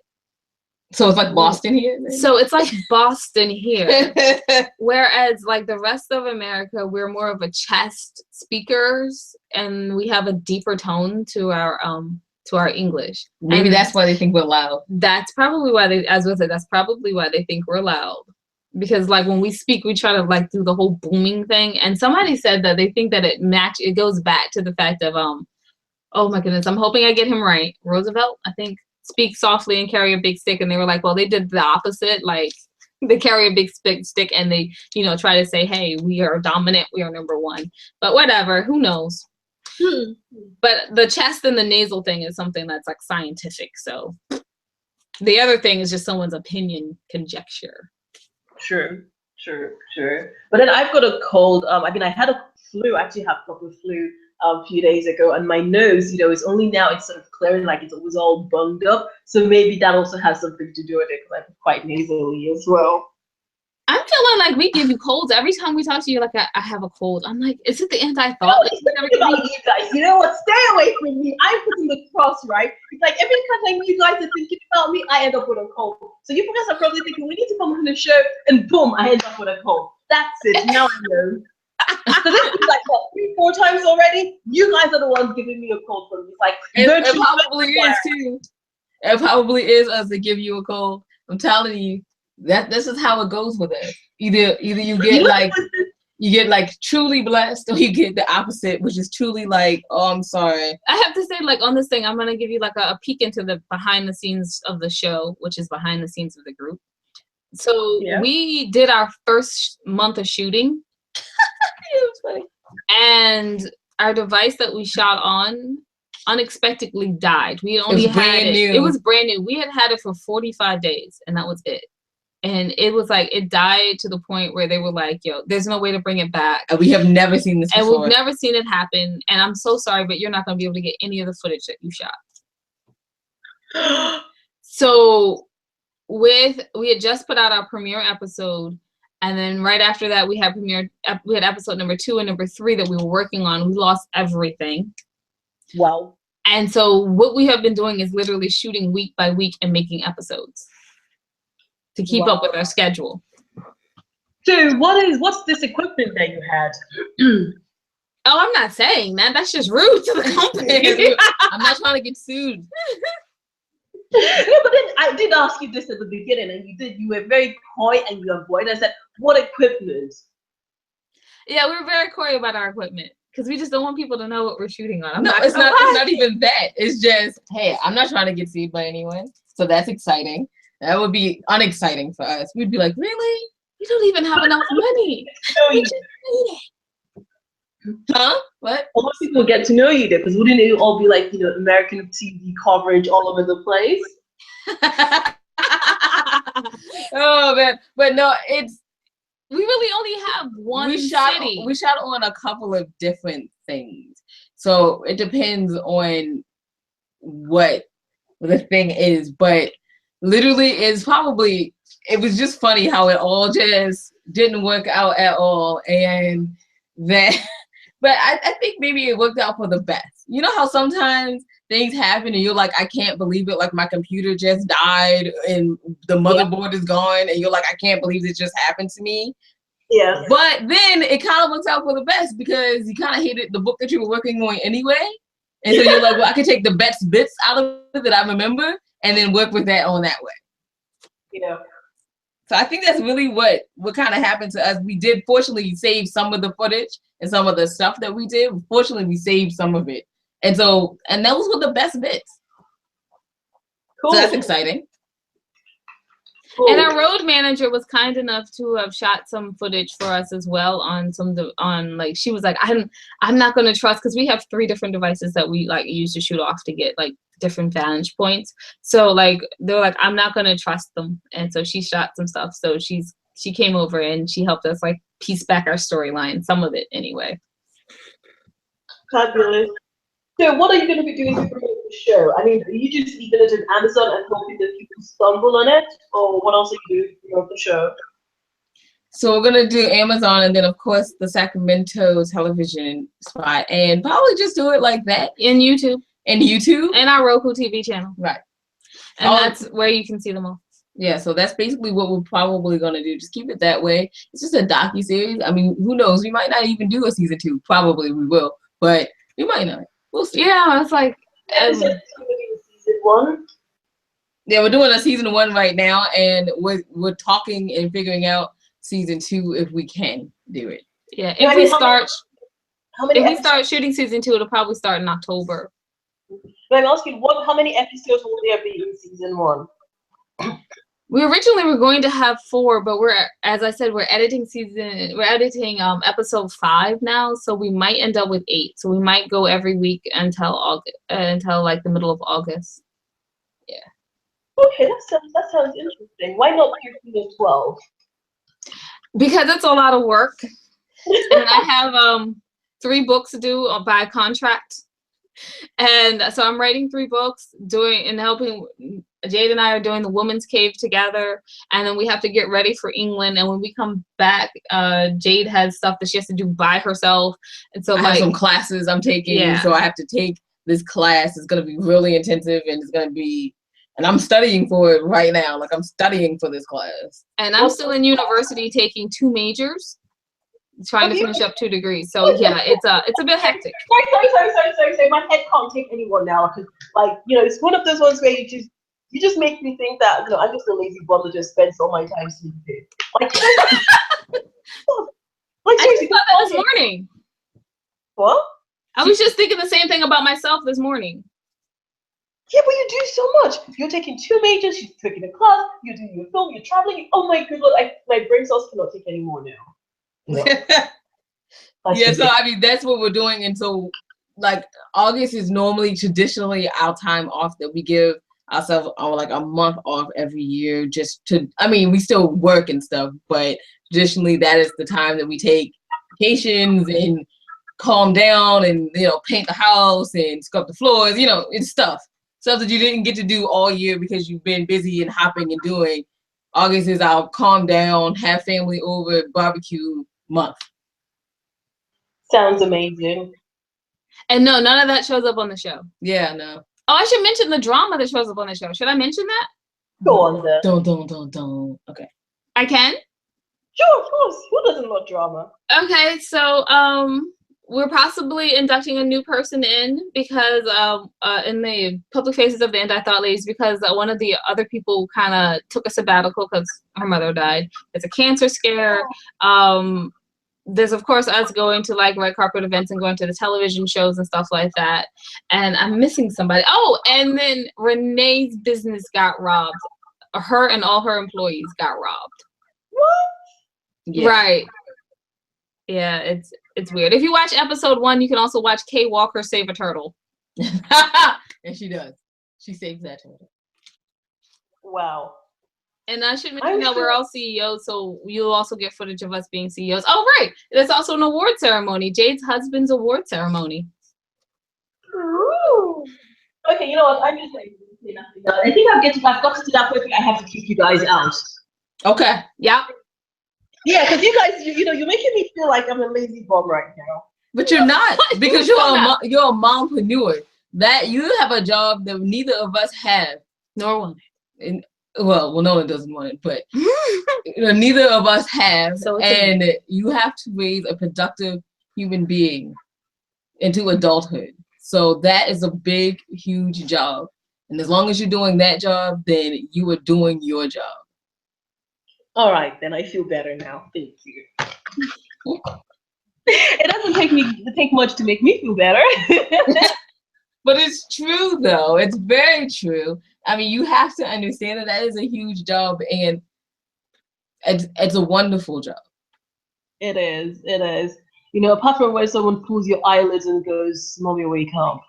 So it's like Boston here? So it's like Boston here. Whereas like the rest of America, we're more of a chest speakers and we have a deeper tone to our English. Maybe and that's why they think we're loud. That's probably why that's probably why they think we're loud. Because like when we speak, we try to like do the whole booming thing. And somebody said that they think that it goes back to the fact of oh my goodness, I'm hoping I get him right. Roosevelt, I think, speak softly and carry a big stick. And they were like, well, they did the opposite. Like they carry a big stick and they, try to say, hey, we are dominant. We are number one. But whatever, who knows? But the chest and the nasal thing is something that's like scientific. So the other thing is just someone's opinion, conjecture. True. But then I've got a cold. I had a flu. I actually had proper flu a few days ago, and my nose, is only now it's sort of clearing, like it was all bunged up. So maybe that also has something to do with it, because I'm quite nasally as well. I'm feeling like we give you colds every time we talk to you. Like I have a cold. I'm like, is it the anti-thought? About you guys, you know what? Stay away from me. I'm putting the cross, right? It's like every time you guys are thinking about me, I end up with a cold. So you guys are probably thinking we need to come on the show, and boom, I end up with a cold. That's it. Now I know. So this is like what, 3-4 times already. You guys are the ones giving me a cold from me. It's like it probably is too. It probably is us to give you a cold. I'm telling you. That this is how it goes with us. Either you get like truly blessed, or you get the opposite, which is truly like, oh, I'm sorry. I have to say, like on this thing, I'm gonna give you like a peek into the behind the scenes of the show, which is behind the scenes of the group. So we did our first month of shooting. It was funny. And our device that we shot on unexpectedly died. We only had it. It was brand new. We had it for 45 days, and that was it. And it was like, it died to the point where they were like, yo, there's no way to bring it back. And we have never seen this before. And we've never seen it happen. And I'm so sorry, but you're not going to be able to get any of the footage that you shot. So we had just put out our premiere episode. And then right after that, we had episode number 2 and number 3 that we were working on. We lost everything. Wow. And so what we have been doing is literally shooting week by week and making episodes to keep up with our schedule. So what's this equipment that you had? Oh, I'm not saying that. That's just rude to the company. I'm not trying to get sued. No, but then I did ask you this at the beginning, and you were very coy and you avoided. I said, what equipment? Yeah, we were very coy about our equipment because we just don't want people to know what we're shooting on. It's not even that. It's just, hey, I'm not trying to get sued by anyone. So that's exciting. That would be unexciting for us. We'd be like, really? You don't even have enough money. We just need it. Huh? What? A lot of people get to know you there, because wouldn't it all be like, American TV coverage all over the place? Oh man, but no, we really only have one city. We shot on a couple of different things, so it depends on what the thing is, but literally it was just funny how it all just didn't work out at all. And then, but I think maybe it worked out for the best. You know how sometimes things happen and you're like, I can't believe it. Like my computer just died and the motherboard is gone. And you're like, I can't believe this just happened to me. Yeah. But then it kind of works out for the best, because you kind of hated the book that you were working on anyway. And so you're like, well, I can take the best bits out of it that I remember and then work with that on that way. Yeah. So I think that's really what kind of happened to us. We did fortunately save some of the footage and some of the stuff that we did. Fortunately, we saved some of it. And those were the best bits. Cool. So that's exciting. Cool. And our road manager was kind enough to have shot some footage for us as well like she was like, I'm not gonna trust, because we have 3 different devices that we like use to shoot off to get like different vantage points. So like they're like, I'm not gonna trust them, and so she shot some stuff. So she came over and she helped us like piece back our storyline, some of it anyway. Fabulous. So what are you going to be doing to promote the show? I mean, are you just leaving it on Amazon and hoping that people stumble on it? Or what else are you doing to promote the show? So we're going to do Amazon, and then, of course, the Sacramento television spot. And probably just do it like that. In YouTube. And YouTube. And our Roku TV channel. Right. And that's where you can see them all. Yeah, so that's basically what we're probably going to do. Just keep it that way. It's just a docuseries. I mean, who knows? We might not even do a season 2. Probably we will. But we might not. We'll see. Yeah, it's like Season 1. Yeah, we're doing a season 1 right now, and we're talking and figuring out season 2 if we can do it. Yeah, if we start shooting season 2, it'll probably start in October. But I'm asking, how many episodes will there be in season 1? We originally were going to have 4, but as I said, we're editing episode 5 now, so we might end up with 8. So we might go every week until like the middle of August. Yeah. Okay, that sounds interesting. Why not 13 and 12? Because it's a lot of work, and I have 3 books due by contract, and so I'm writing 3 books, helping. Jade and I are doing the Woman's Cave together, and then we have to get ready for England. And when we come back, Jade has stuff that she has to do by herself, and so I have some classes I'm taking. Yeah. So I have to take this class. It's going to be really intensive, and it's going to be, and I'm studying for it right now. Like I'm studying for this class. And I'm still in university taking 2 majors, trying to finish up 2 degrees. So yeah, it's a bit hectic. Sorry. My head can't take anyone now, because it's one of those ones where you just make me think that I'm just a lazy bum that just spends all my time sleeping. Like I just thought that this morning. What? I was just thinking the same thing about myself this morning. Yeah, but you do so much. You're taking 2 majors, you're taking a class, you're doing your film, you're traveling. Oh my good Lord, my brain cells cannot take any more now. Yeah, so I mean that's what we're doing until like August is normally traditionally our time off that we give ourselves like a month off every year, we still work and stuff, but traditionally that is the time that we take vacations and calm down and paint the house and scrub the floors, it's stuff that you didn't get to do all year because you've been busy and hopping and doing. August is our calm down, have family over, barbecue month. Sounds amazing. And no, none of that shows up on the show. Yeah, no. Oh, I should mention the drama that shows up on the show. Should I mention that? Go on then. Don't. Okay. I can? Sure, of course. Who doesn't love drama? Okay, so we're possibly inducting a new person in because in the public faces of the End I Thought ladies, because one of the other people kind of took a sabbatical because her mother died. It's a cancer scare. There's of course us going to like red carpet events and going to the television shows and stuff like that. And I'm missing somebody. Oh, and then Renee's business got robbed. Her and all her employees got robbed. What? Yeah. Right. Yeah, it's weird. If you watch episode 1, you can also watch Kay Walker save a turtle. And she does. She saves that turtle. Wow. And I should mention that we're all CEOs, so you'll also get footage of us being CEOs. Oh, right. There's also an award ceremony. Jade's husband's award ceremony. Ooh. Okay, you know what? I'm just like, I think I've got to that point where I have to kick you guys out. Okay. Yeah. Yeah, because you guys, you're making me feel like I'm a lazy bum right now. But you're not, because you're a mompreneur. That you have a job that neither of us have. Nor one. Well, Winona doesn't want it, but neither of us have. So and you have to raise a productive human being into adulthood. So that is a big, huge job. And as long as you're doing that job, then you are doing your job. All right, then I feel better now. Thank you. It doesn't take much to make me feel better. But it's true though. It's very true. I mean, you have to understand that that is a huge job, and it's a wonderful job. It is. It is. You know, apart from when someone pulls your eyelids and goes, "Mommy, wake up."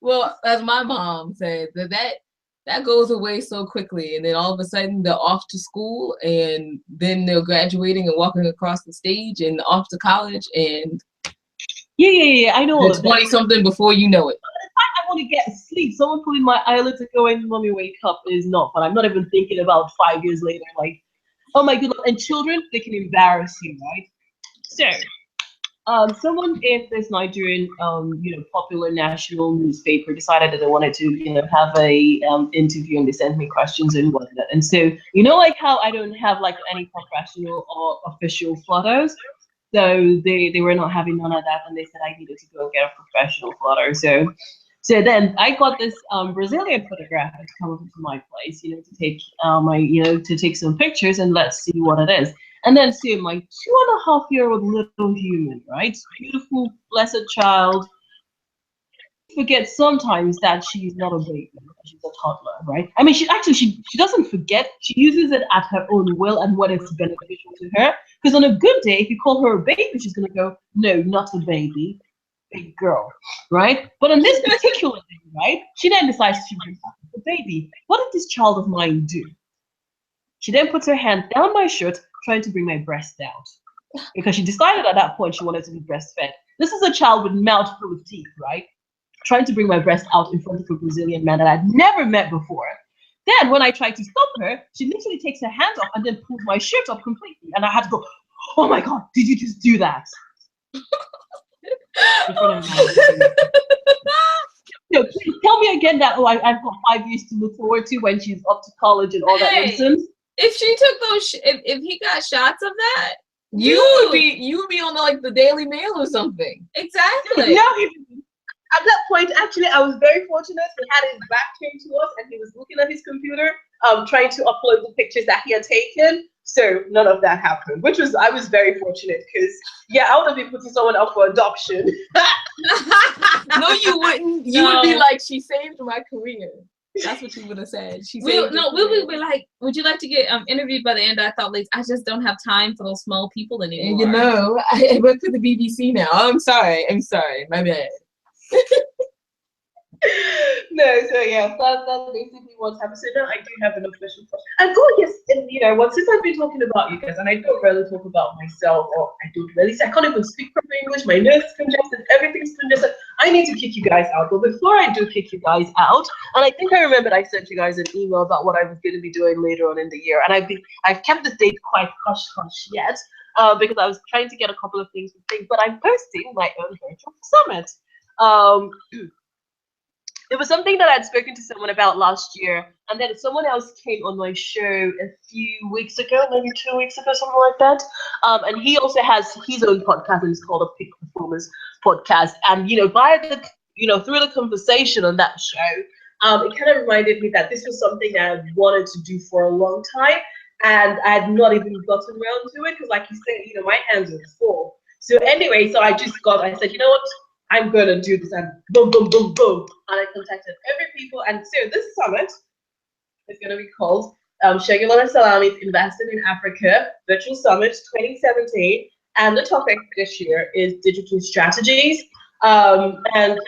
Well, as my mom said, that goes away so quickly, and then all of a sudden they're off to school, and then they're graduating and walking across the stage and off to college, and Yeah. I know all you're of that. 20 something before you know it. I want to get sleep. Someone pulling my eyelids and going, "Mommy, wake up," is not fun. I'm not even thinking about 5 years later, like, oh my goodness. And children, they can embarrass you, right? So, someone in this Nigerian, popular national newspaper decided that they wanted to, have a interview, and they sent me questions and whatnot. And so, like how I don't have like any professional or official photos, so they were not having none of that, and they said I needed to go and get a professional photo. So then I got this Brazilian photographer to come over to my place, to take to take some pictures and let's see what it is. And then see my 2.5-year-old little human, right? Beautiful, blessed child. Forget sometimes that she's not a baby, she's a toddler, right? I mean, she doesn't forget. She uses it at her own will and when it's beneficial to her. Because on a good day, if you call her a baby, she's gonna go, "No, not a baby, big girl," right? But on this particular day, right, she then decides she wants a baby. What did this child of mine do? She then puts her hand down my shirt, trying to bring my breast out. Because she decided at that point she wanted to be breastfed. This is a child with mouth full of teeth, right? Trying to bring my breast out in front of a Brazilian man that I'd never met before. Then, when I tried to stop her, she literally takes her hand off and then pulls my shirt up completely. And I had to go, "Oh my God, did you just do that?" In front of my please tell me again that, oh, I've got 5 years to look forward to when she's up to college and all that nonsense. If she took those, if he got shots of that, You would be on like the Daily Mail or something. Exactly. No, at that point, actually, I was very fortunate. He had his back turned to us, and he was looking at his computer, trying to upload the pictures that he had taken. So none of that happened, I was very fortunate because, yeah, I would have been putting someone up for adoption. No, you wouldn't. You would be like, "She saved my career." That's what you would have said. We would be like, "Would you like to get interviewed by the end?" I thought, like, I just don't have time for those small people anymore. And I work for the BBC now. I'm sorry, my bad. No, so yeah, that's basically what's happened. So now I do have an official question. And yes, and since I've been talking about you guys, and I don't really talk about myself, or I don't really say I can't even speak proper English, my nose is congested, everything's congested. I need to kick you guys out. But before I do kick you guys out, and I think I remembered I sent you guys an email about what I was going to be doing later on in the year, and I've kept the date quite hush yet, because I was trying to get a couple of things, but I'm hosting my own virtual summit. It was something that I'd spoken to someone about last year, and then someone else came on my show a few weeks ago, maybe 2 weeks ago, something like that. And he also has his own podcast, and it's called a Peak Performance Podcast. And through the conversation on that show, it kind of reminded me that this was something that I wanted to do for a long time, and I had not even gotten around to it because, like you said, my hands are full. So anyway, I said, you know what? I'm going to do this, and boom, boom, boom, boom. And I contacted every people. And so this summit is going to be called Segilola Salami Invested in Africa Virtual Summit 2017. And the topic this year is digital strategies. And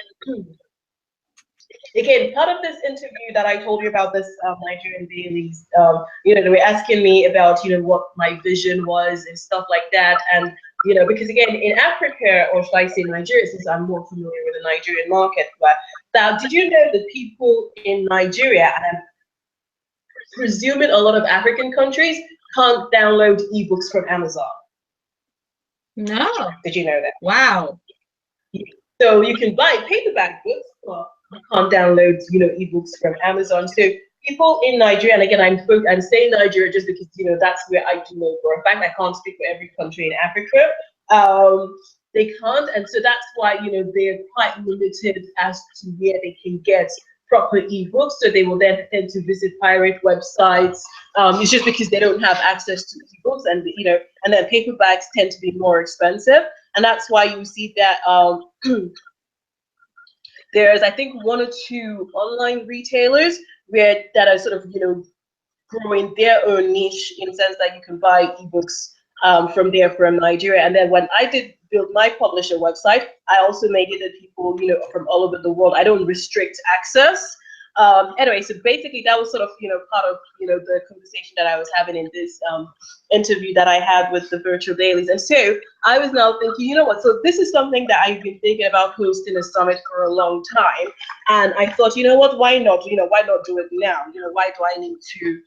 again, part of this interview that I told you about, this Nigerian dailies, they were asking me about, what my vision was and stuff like that. And because again, in Africa, or should I say Nigeria, since I'm more familiar with the Nigerian market, but now, did you know that people in Nigeria, and I'm presuming a lot of African countries, can't download ebooks from Amazon? No. Did you know that? Wow. So you can buy paperback books, but you can't download, ebooks from Amazon. So people in Nigeria, and again, I'm saying Nigeria just because that's where I do know for a fact. I can't speak for every country in Africa. They can't, and so that's why they're quite limited as to where they can get proper ebooks, so they will then tend to visit pirate websites. It's just because they don't have access to ebooks, and and then paperbacks tend to be more expensive, and that's why you see that there's, I think, one or two online retailers that are sort of growing their own niche, in the sense that you can buy ebooks from there from Nigeria. And then when I did build my publisher website, I also made it that people, from all over the world, I don't restrict access. Anyway, so basically that was sort of, part of, the conversation that I was having in this interview that I had with the virtual dailies. And so I was now thinking, you know what, so this is something that I've been thinking about hosting a summit for a long time. And I thought, you know what, why not? Why not do it now? Why do I need to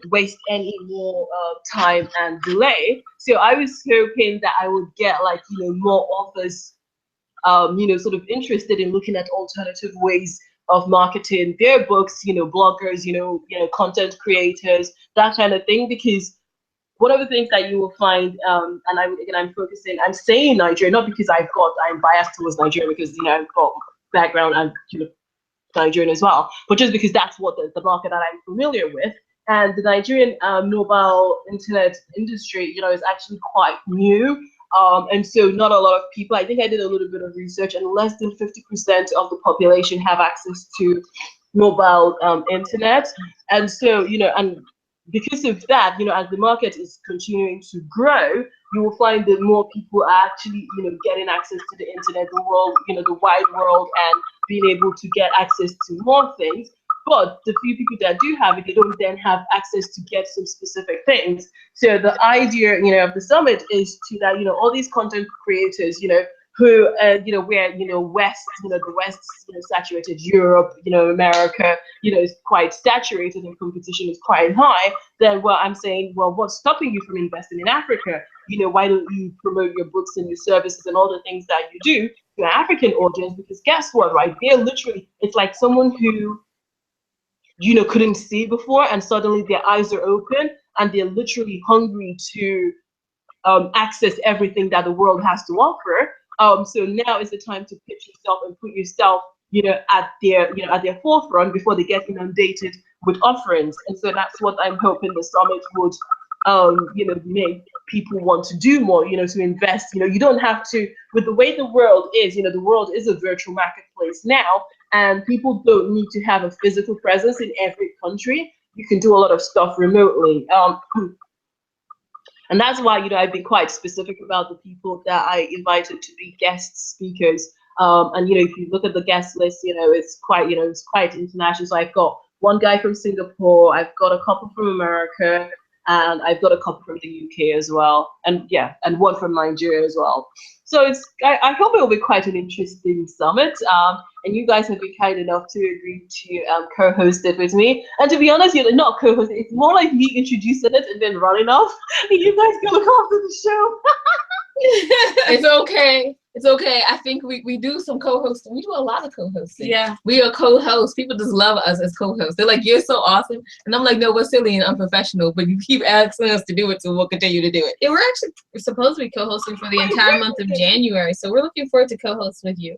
waste any more time and delay? So I was hoping that I would get more authors sort of interested in looking at alternative ways of marketing their books, bloggers, content creators, that kind of thing. Because one of the things that you will find, and I'm saying Nigeria, not because I'm biased towards Nigeria, because I've got background and Nigerian as well, but just because that's what the market that I'm familiar with. And the Nigerian mobile internet industry, is actually quite new. And so not a lot of people, I think I did a little bit of research, and less than 50% of the population have access to mobile internet. And so, and because of that, as the market is continuing to grow, you will find that more people are actually, getting access to the internet, the world, the wide world, and being able to get access to more things. But the few people that do have it, they don't then have access to get some specific things. So the idea, of the summit is to that, all these content creators, who, where, West, the West, saturated, Europe, America, is quite saturated and competition is quite high. Then, well, I'm saying, well, what's stopping you from investing in Africa? Why don't you promote your books and your services and all the things that you do to an African audience? Because guess what, right? They're literally, it's like someone who couldn't see before, and suddenly their eyes are open, and they're literally hungry to access everything that the world has to offer. So now is the time to pitch yourself and put yourself, at their forefront before they get inundated with offerings. And so that's what I'm hoping the summit would, make people want to do more, to invest. You don't have to, with the way the world is, the world is a virtual marketplace now, and people don't need to have a physical presence in every country. You can do a lot of stuff remotely. And that's why, I've been quite specific about the people that I invited to be guest speakers. And, if you look at the guest list, it's quite international. So I've got one guy from Singapore, I've got a couple from America, and I've got a couple from the UK as well. And and one from Nigeria as well. So I hope it will be quite an interesting summit. And you guys have been kind enough to agree to co-host it with me. And to be honest, not co-host, it's more like me introducing it and then running off. And you guys can look after the show. It's okay. It's okay. I think we do some co-hosting. We do a lot of co-hosting. Yeah. We are co-hosts. People just love us as co-hosts. They're like, you're so awesome. And I'm like, no, we're silly and unprofessional, but you keep asking us to do it, so we'll continue to do it. Yeah, we're actually supposed to be co-hosting for the entire month of January. So we're looking forward to co-host with you.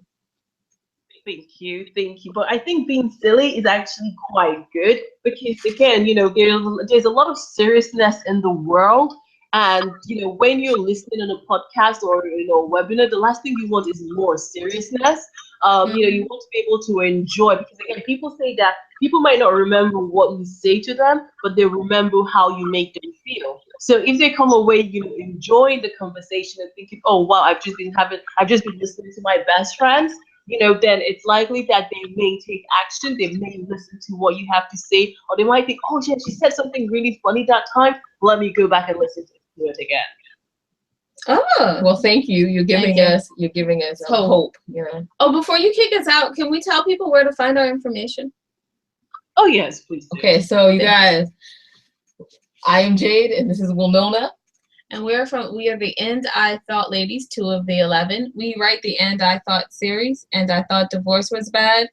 Thank you. But I think being silly is actually quite good, because again, there's a lot of seriousness in the world. And when you're listening on a podcast or a webinar, the last thing you want is more seriousness. You want to be able to enjoy, because again, people say that people might not remember what you say to them, but they remember how you make them feel. So if they come away, enjoying the conversation and thinking, oh wow, I've just been listening to my best friends, then it's likely that they may take action. They may listen to what you have to say, or they might think, oh yeah, she said something really funny that time. Let me go back and listen to it again. Oh, well, thank you. You're giving us hope. Yeah. Oh, before you kick us out, can we tell people where to find our information? Oh yes, please do. Okay, so you guys, I am Jade, and this is Wilnona. And we are the And I Thought Ladies, 2 of the 11. We write the And I Thought series, and I thought divorce was bad,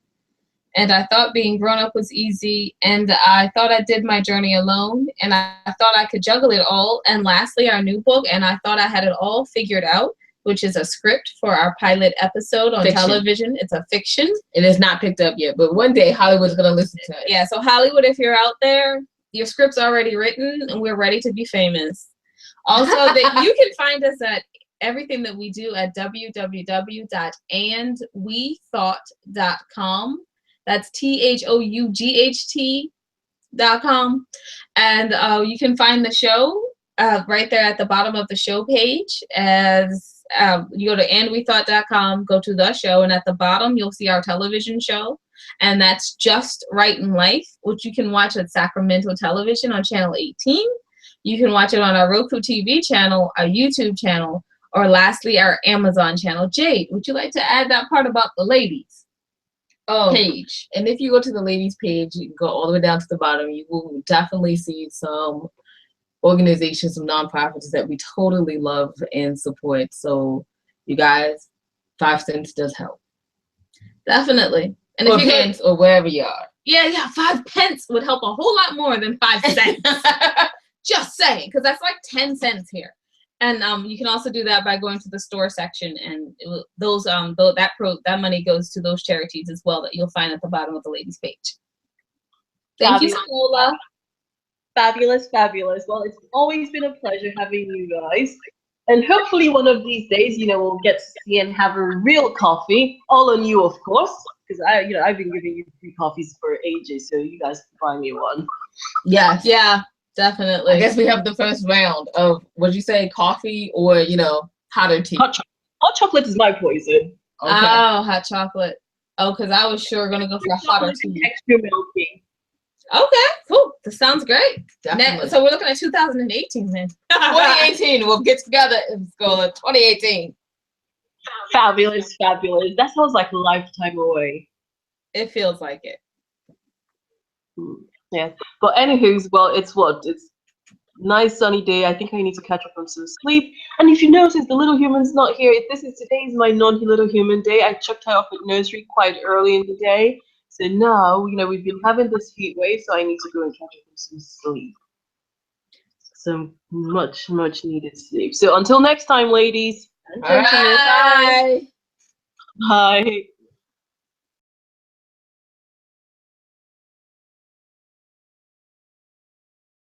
and I thought being grown up was easy, and I thought I did my journey alone, and I thought I could juggle it all, and lastly, our new book, And I Thought I Had It All Figured Out. which is a script for our pilot episode on Fiction. television. It's a fiction. It is not picked up yet, but one day Hollywood's gonna listen to it. Yeah, so Hollywood, if you're out there, your script's already written and we're ready to be famous. Also, that you can find us at everything that we do at www.andwethought.com. That's THOUGHT.com. And you can find the show right there at the bottom of the show page. As you go to andwethought.com, go to the show, and at the bottom you'll see our television show, and that's Just Right in Life, which you can watch at Sacramento Television on channel 18. You can watch it on our Roku TV channel, our YouTube channel, or lastly our Amazon channel. Jade, would you like to add that part about the ladies page? And if you go to the ladies page, you can go all the way down to the bottom. You will definitely see some organizations, some nonprofits that we totally love and support. So you guys, 5 cents does help. Definitely. And Or if you pence or wherever you are. Yeah, 5 pence would help a whole lot more than 5 cents. Just saying, because that's like 10 cents here. And you can also do that by going to the store section, and that money goes to those charities as well that you'll find at the bottom of the ladies page. Thank you, Segilola. Fabulous, fabulous. Well, it's always been a pleasure having you guys. And hopefully one of these days, we'll get to see and have a real coffee, all on you, of course, because I've been giving you free coffees for ages, so you guys can buy me one. Yes. Yeah, definitely. I guess we have the first round of, would you say coffee or, hot or tea? Hot chocolate is my poison. Okay. Oh, hot chocolate. Oh, because I was sure going to go for a hot or tea. Extra milky. Okay, cool. That sounds great. Definitely. So we're looking at 2018 then. 2018. We'll get together and go to 2018. Fabulous, fabulous. That sounds like a lifetime away. It feels like it. Yeah. But anywho's, it's nice sunny day. I think I need to catch up on some sleep. And if you notice, the little human's not here. Today's my non-little human day. I chucked her off at nursery quite early in the day. So now, we've been having this heat wave, so I need to go and catch up on some sleep. Some much, much needed sleep. So until next time, ladies. Bye. Bye.